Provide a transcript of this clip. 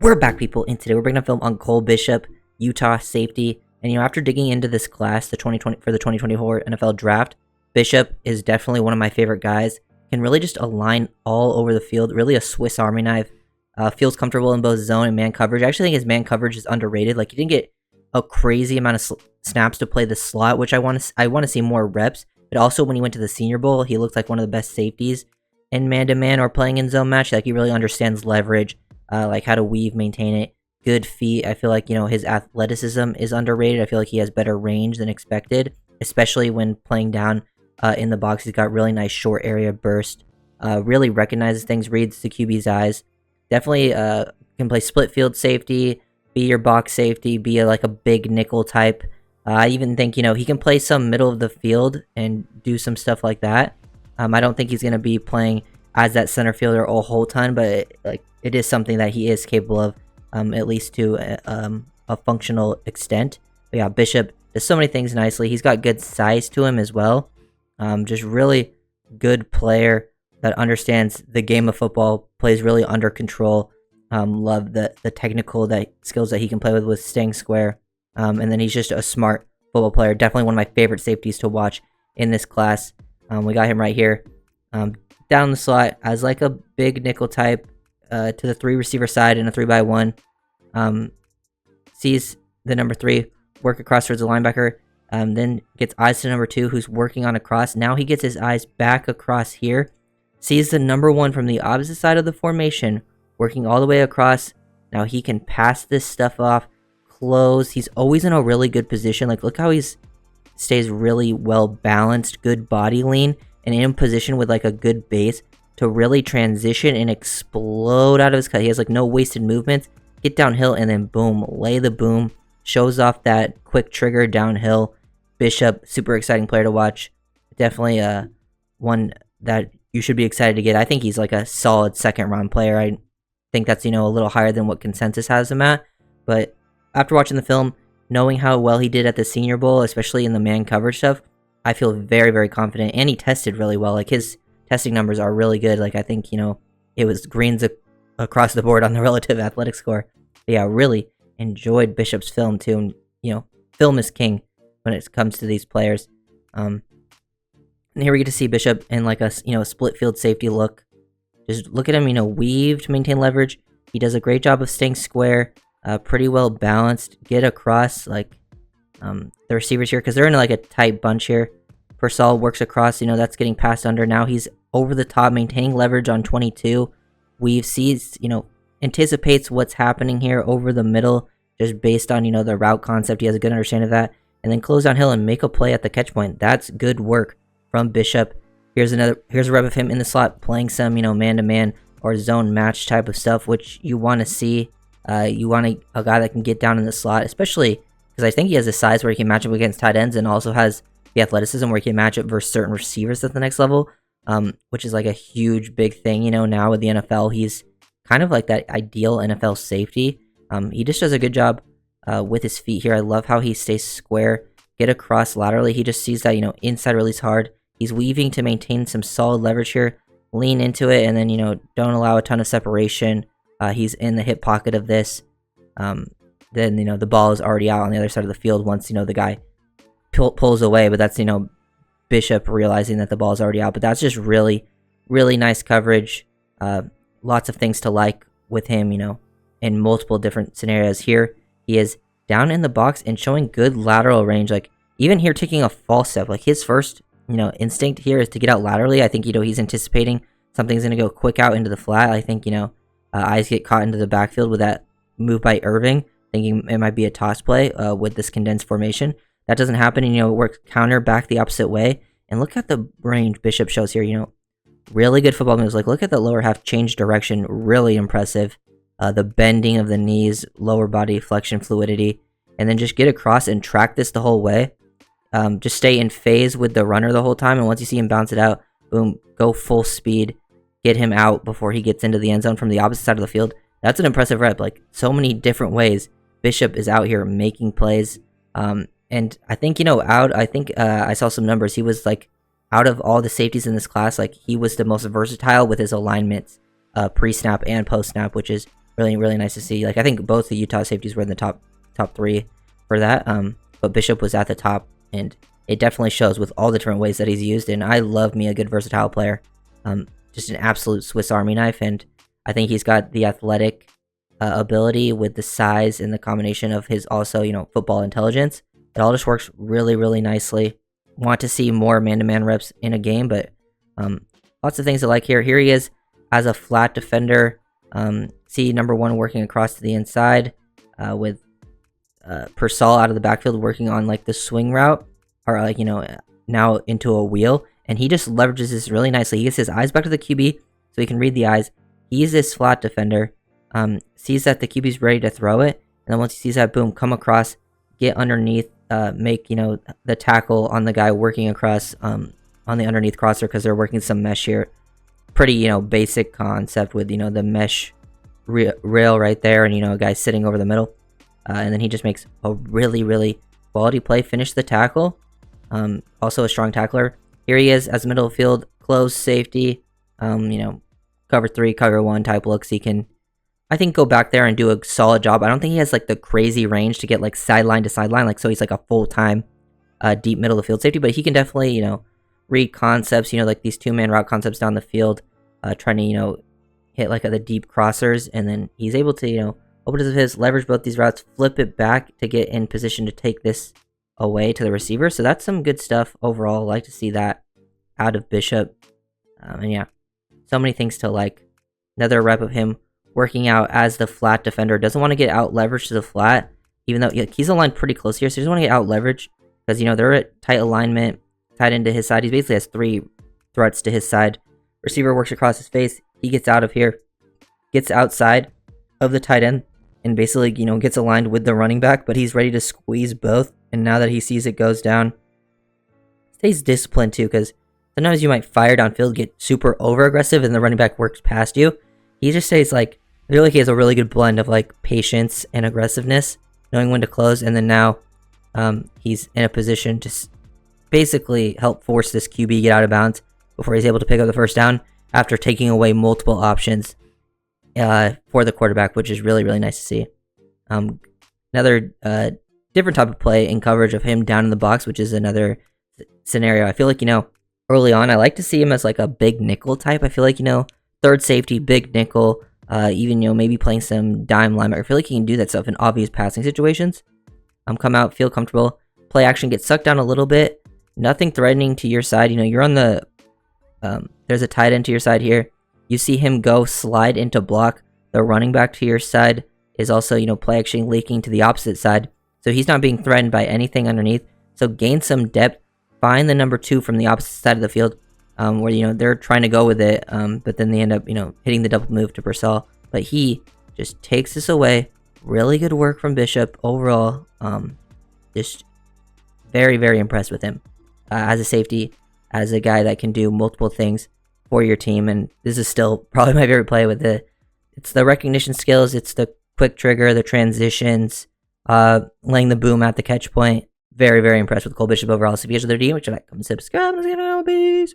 We're back, people, and today we're bringing a film on Cole Bishop, Utah safety. And after digging into this class, the 2024 NFL Draft, Bishop is definitely one of my favorite guys. Can really just align all over the field, really a Swiss Army knife. Feels comfortable in both zone and man coverage. I actually think his man coverage is underrated. Like, he didn't get a crazy amount of snaps to play the slot, which I want to see more reps. But also, when he went to the Senior Bowl, he looked like one of the best safeties in man-to-man or playing in zone match. Like, he really understands leverage. Like how to weave, maintain it, good feet. I feel like, his athleticism is underrated. I feel like he has better range than expected, especially when playing down in the box. He's got really nice short area burst, really recognizes things, reads the QB's eyes. Definitely can play split field safety, be your box safety, be like a big nickel type. I even think, he can play some middle of the field and do some stuff like that. I don't think he's going to be playing as that center fielder a whole ton, but it is something that he is capable of, at least to a functional extent. But yeah, Bishop does so many things nicely. He's got good size to him as well. Just really good player that understands the game of football, plays really under control. Love the technical skills that he can play with staying square. And then he's just a smart football player. Definitely one of my favorite safeties to watch in this class. We got him right here. Down the slot as like a big nickel type to the 3 receiver side in a 3x1. Sees the number 3 work across towards the linebacker. Then gets eyes to number 2 who's working on a cross. Now he gets his eyes back across here. Sees the number 1 from the opposite side of the formation working all the way across. Now he can pass this stuff off. Close. He's always in a really good position. Like, look how stays really well balanced, good body lean, and in position with like a good base to really transition and explode out of his cut. He has like no wasted movements. Get downhill and then boom, lay the boom. Shows off that quick trigger downhill. Bishop, super exciting player to watch. Definitely one that you should be excited to get. I think he's like a solid second round player. I think that's, a little higher than what consensus has him at. But after watching the film, knowing how well he did at the Senior Bowl, especially in the man coverage stuff, I feel very, very confident. And he tested really well. Like, his testing numbers are really good. Like, I think, it was greens across the board on the relative athletic score. But yeah, really enjoyed Bishop's film too. And, film is king when it comes to these players. And here we get to see Bishop in like a, split field safety look. Just look at him, weave to maintain leverage. He does a great job of staying square, pretty well balanced, get across like the receivers here, because they're in like a tight bunch here. Persall works across, that's getting passed under. Now he's over the top, maintaining leverage on 22. Weave sees, anticipates what's happening here over the middle, just based on, the route concept. He has a good understanding of that. And then close downhill and make a play at the catch point. That's good work from Bishop. Here's a rep of him in the slot, playing some, man-to-man or zone match type of stuff, which you want to see. You want a guy that can get down in the slot, especially because I think he has a size where he can match up against tight ends, and also has the athleticism where he can match up versus certain receivers at the next level, which is like a huge, big thing, now with the NFL. He's kind of like that ideal NFL safety. He just does a good job with his feet here. I love how he stays square, get across laterally. He just sees that, inside release hard. He's weaving to maintain some solid leverage here, lean into it, and then, don't allow a ton of separation. He's in the hip pocket of this. Then, the ball is already out on the other side of the field once, the guy pulls away. But that's, Bishop realizing that the ball is already out. But that's just really, really nice coverage. Lots of things to like with him, in multiple different scenarios. Here, he is down in the box and showing good lateral range. Like, even here taking a false step. Like, his first, instinct here is to get out laterally. I think, he's anticipating something's going to go quick out into the flat. I think, eyes get caught into the backfield with that move by Irving, thinking it might be a toss play with this condensed formation. That doesn't happen, and, it works counter back the opposite way. And look at the range Bishop shows here, really good football moves. Like, look at the lower half change direction, really impressive. The bending of the knees, lower body flexion fluidity, and then just get across and track this the whole way. Just stay in phase with the runner the whole time, and once you see him bounce it out, boom, go full speed, get him out before he gets into the end zone from the opposite side of the field. That's an impressive rep. Like, so many different ways Bishop is out here making plays. And I think, I saw some numbers. He was like, out of all the safeties in this class, like, he was the most versatile with his alignments, pre-snap and post-snap, which is Really, really nice to see. Like, I think both the Utah safeties were in the top 3 for that. But Bishop was at the top, and it definitely shows with all the different ways that he's used. And I love me a good versatile player. Just an absolute Swiss Army knife, and I think he's got the athletic ability with the size and the combination of his also, football intelligence. It all just works really, really nicely. Want to see more man-to-man reps in a game, but lots of things to like here. Here he is as a flat defender. See number 1 working across to the inside with Purcell out of the backfield working on like the swing route, or like, now into a wheel. And he just leverages this really nicely. He gets his eyes back to the QB so he can read the eyes. He's this flat defender. Sees that the QB's ready to throw it. And then once he sees that, boom, come across, get underneath, make, the tackle on the guy working across on the underneath crosser, because they're working some mesh here. Pretty, basic concept with, the mesh rail right there, and, a guy sitting over the middle. And then he just makes a really, really quality play, finish the tackle. Also a strong tackler. Here he is as Middlefield, close safety, cover 3, cover 1 type looks. He can, I think, go back there and do a solid job. I don't think he has like the crazy range to get like sideline to sideline, like so he's like a full-time deep middle of the field safety, but he can definitely, read concepts, like these 2-man route concepts down the field, trying to, hit like the deep crossers, and then he's able to, open his leverage both these routes, flip it back to get in position to take this away to the receiver. So that's some good stuff overall. I like to see that out of Bishop. And yeah, so many things to like. Another rep of him working out as the flat defender. Doesn't want to get out leveraged to the flat, even though he's aligned pretty close here. So he doesn't want to get out leveraged because, they're at tight alignment, tight into his side. He basically has 3 threats to his side. Receiver works across his face. He gets out of here, gets outside of the tight end, and basically, gets aligned with the running back, but he's ready to squeeze both. And now that he sees it goes down, stays disciplined too, because sometimes you might fire downfield, get super over aggressive, and the running back works past you. He just stays like, I feel like he has a really good blend of like patience and aggressiveness, knowing when to close, and then now he's in a position to basically help force this QB get out of bounds before he's able to pick up the first down after taking away multiple options for the quarterback, which is really, really nice to see. Another different type of play in coverage of him down in the box, which is another scenario. I feel like, early on, I like to see him as like a big nickel type. I feel like, third safety, big nickel, even, maybe playing some dime linebacker. I feel like he can do that stuff in obvious passing situations. Come out, feel comfortable, play action, get sucked down a little bit, nothing threatening to your side. You're on the, there's a tight end to your side here. You see him go slide into block. The running back to your side is also, play action leaking to the opposite side. So he's not being threatened by anything underneath. So gain some depth, find the number 2 from the opposite side of the field, where, they're trying to go with it, but then they end up, hitting the double move to Purcell. But he just takes this away. Really good work from Bishop overall. Just very, very impressed with him as a safety, as a guy that can do multiple things for your team. And this is still probably my favorite play with it's the recognition skills, it's the quick trigger, the transitions, laying the boom at the catch point. Very, very impressed with Cole Bishop overall. So if you guys are their DM, make sure to like, comment, subscribe, and let's get it on, peace.